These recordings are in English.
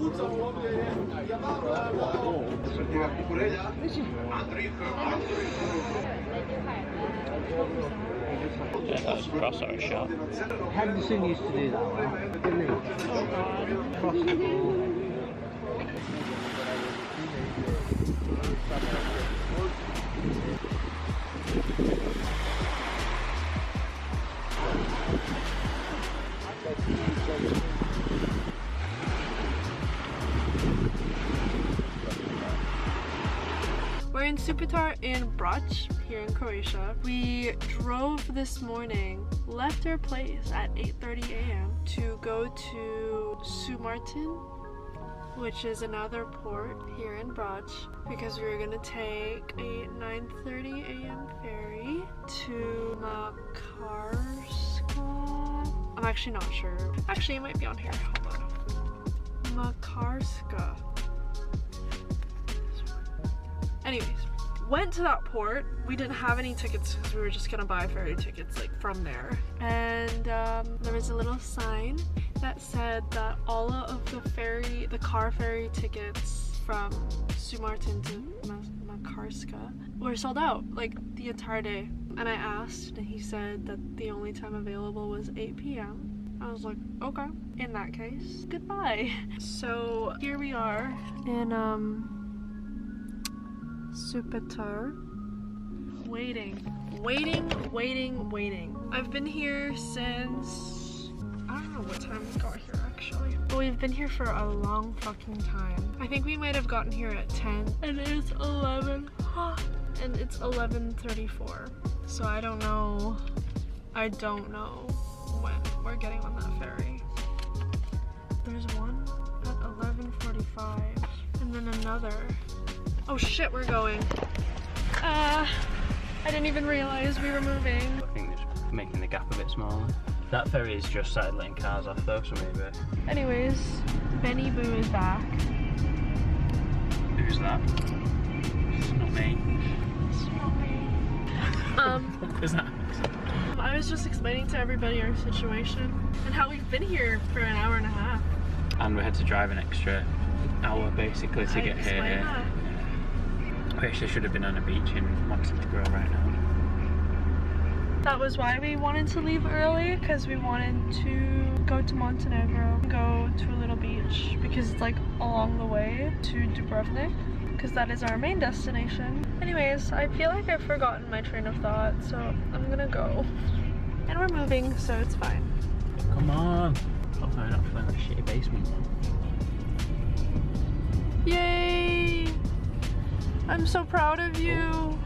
Yeah, that was a cross or a shot. Henderson used to do that one, didn't he? Oh god. Cross the ball. We're in Supetar in Brač, here in Croatia. We drove this morning, left our place at 8:30 a.m. to go to Sumartin, which is another port here in Brač, because we were gonna take a 9:30 a.m. ferry to Makarska. I'm actually not sure. Actually, it might be on here. Hold on. Makarska. Anyways, went to that port. We didn't have any tickets because we were just gonna buy ferry tickets like from there. And there was a little sign that said that all of the car ferry tickets from Sumartin to Makarska were sold out like the entire day. And I asked and he said that the only time available was 8 p.m. I was like, okay, in that case, goodbye. So here we are in Supetar, waiting. I've been here since, I don't know what time we got here actually, but we've been here for a long fucking time. I think we might have gotten here at 10 and it's 11 and it's 11:34, so I don't know when we're getting on that ferry. There's one at 11:45 and then another. Oh shit, we're going. I didn't even realize we were moving. I think it's making the gap a bit smaller. That ferry is just started letting cars off though, so maybe. Anyways, Benny Boo is back. Who's that? It's not me. It's not me. What is that? I was just explaining to everybody our situation and how we've been here for an hour and a half. And we had to drive an extra hour basically to get here. That. We actually should have been on a beach in Montenegro right now. That was why we wanted to leave early, because we wanted to go to Montenegro, go to a little beach, because it's like along the way to Dubrovnik, because that is our main destination. Anyways, I feel like I've forgotten my train of thought, so I'm gonna go. And we're moving, so it's fine. Come on! Hopefully we're not filling that shitty basement. Yay! I'm so proud of you.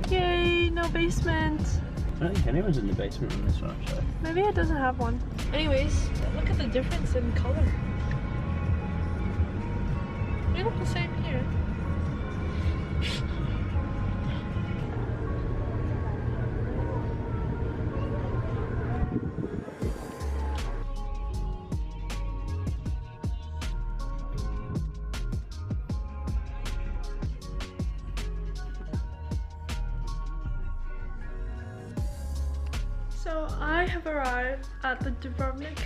Yay, no basement. I don't think anyone's in the basement on this one actually. Maybe it doesn't have one. Anyways, look at the difference in color. We look the same here. So I have arrived at the Dubrovnik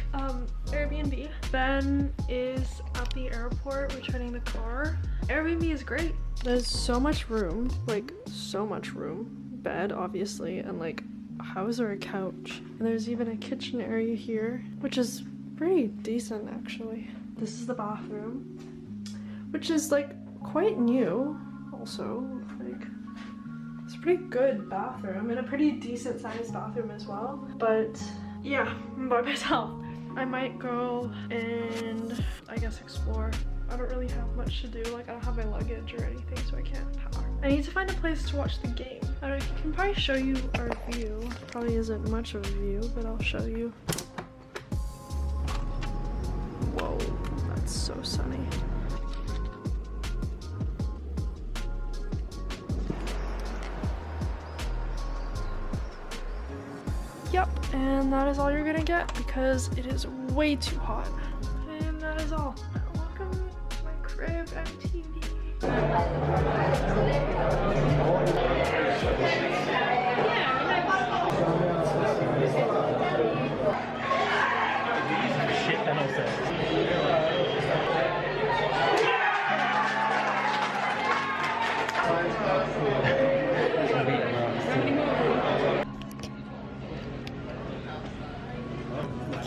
Airbnb. Ben is at the airport returning the car. Airbnb is great. There's so much room, like so much room. Bed obviously, and like a house or a couch. And there's even a kitchen area here, which is pretty decent actually. This is the bathroom, which is like quite new also. Like, it's a pretty good bathroom and a pretty decent sized bathroom as well. But yeah, I'm by myself. I might go and I guess explore. I don't really have much to do. Like I don't have my luggage or anything, so I can't power. I need to find a place to watch the game. I can probably show you our view. Probably isn't much of a view, but I'll show you. Whoa, that's so sunny. Yep, and that is all you're gonna get because it is way too hot. And that is all. Welcome to my crib MTV. Yeah.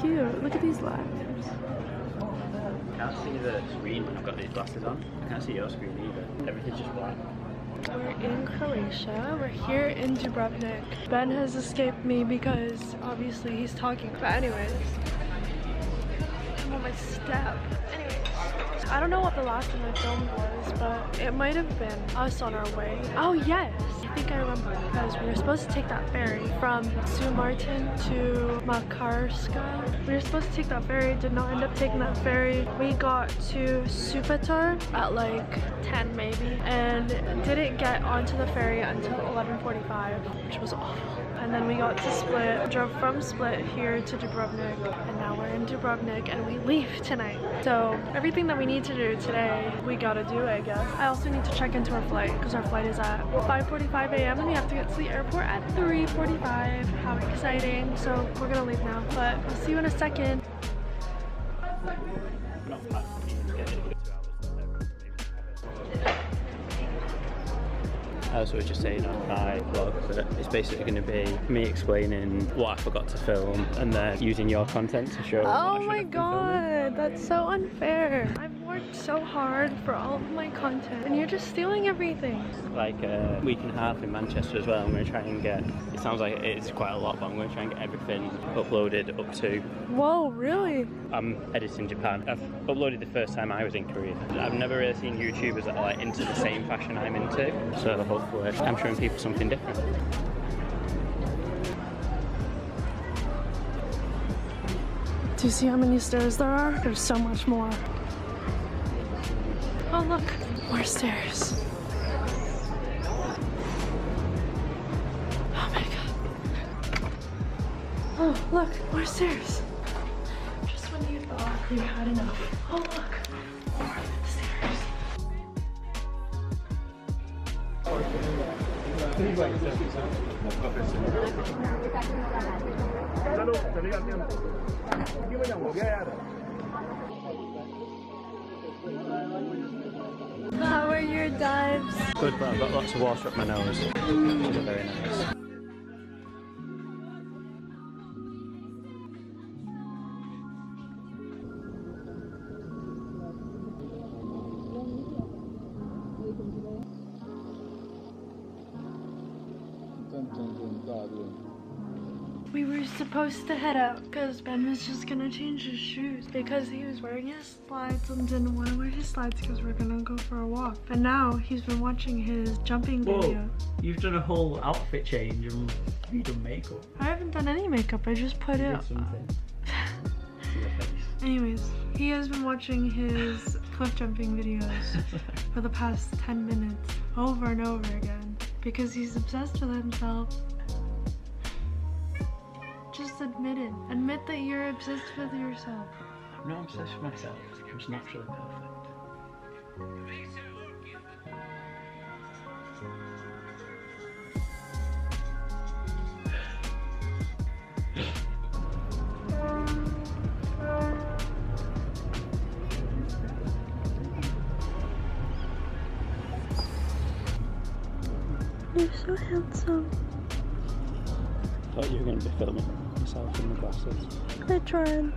Cute. Look at these lights. I can't see the screen when I've got these glasses on. I can't see your screen either. Everything's just black. We're in Croatia. We're here in Dubrovnik. Ben has escaped me because obviously he's talking. But anyways, I'm on my step. Anyways, I don't know what the last time I filmed was, but it might have been us on our way. Oh yes, I think I remember, because we were supposed to take that ferry from Martin to Makarska. We were supposed to take that ferry, did not end up taking that ferry. We got to Supetar at like 10 maybe, and didn't get onto the ferry until 11:45, which was awful. And then we got to Split, drove from Split here to Dubrovnik, and now we're in Dubrovnik and we leave tonight. So everything that we need to do today, we gotta do, I guess. I also need to check into our flight because our flight is at 5:45 a.m. and we have to get to the airport at 3:45. How exciting. So we're gonna leave now, but I'll see you in a second. As we were just saying on my vlog, that it's basically going to be me explaining what I forgot to film and then using your content to show. Oh my god, that's so unfair. I've worked so hard for all of my content and you're just stealing everything. Like a week and a half in Manchester as well. I'm going to try and get, it sounds like it's quite a lot, but I'm going to try and get everything uploaded up to. Whoa, really? I'm editing Japan. I've uploaded the first time I was in Korea. I've never really seen YouTubers that are like into the same fashion I'm into, so hopefully I'm showing people something different. Do you see how many stairs there are? There's so much more. Oh look, more stairs. Oh my god. Oh look, more stairs. Just when you thought you had enough. Oh look, more stairs. How are your dives? Good, but I've got lots of water up my nose, which is very nice. We were supposed to head out because Ben was just gonna change his shoes because he was wearing his slides and didn't want to wear his slides because we're gonna go for a walk. But now he's been watching his jumping video. You've done a whole outfit change and you've done makeup. I haven't done any makeup, I just put it Something. Anyways, he has been watching his cliff jumping videos for the past 10 minutes over and over again because he's obsessed with himself. Just admit it. Admit that you're obsessed with yourself. I'm not obsessed with myself. I'm just naturally perfect. You're so handsome. I thought you were going to be filming yourself in the glasses. I tried.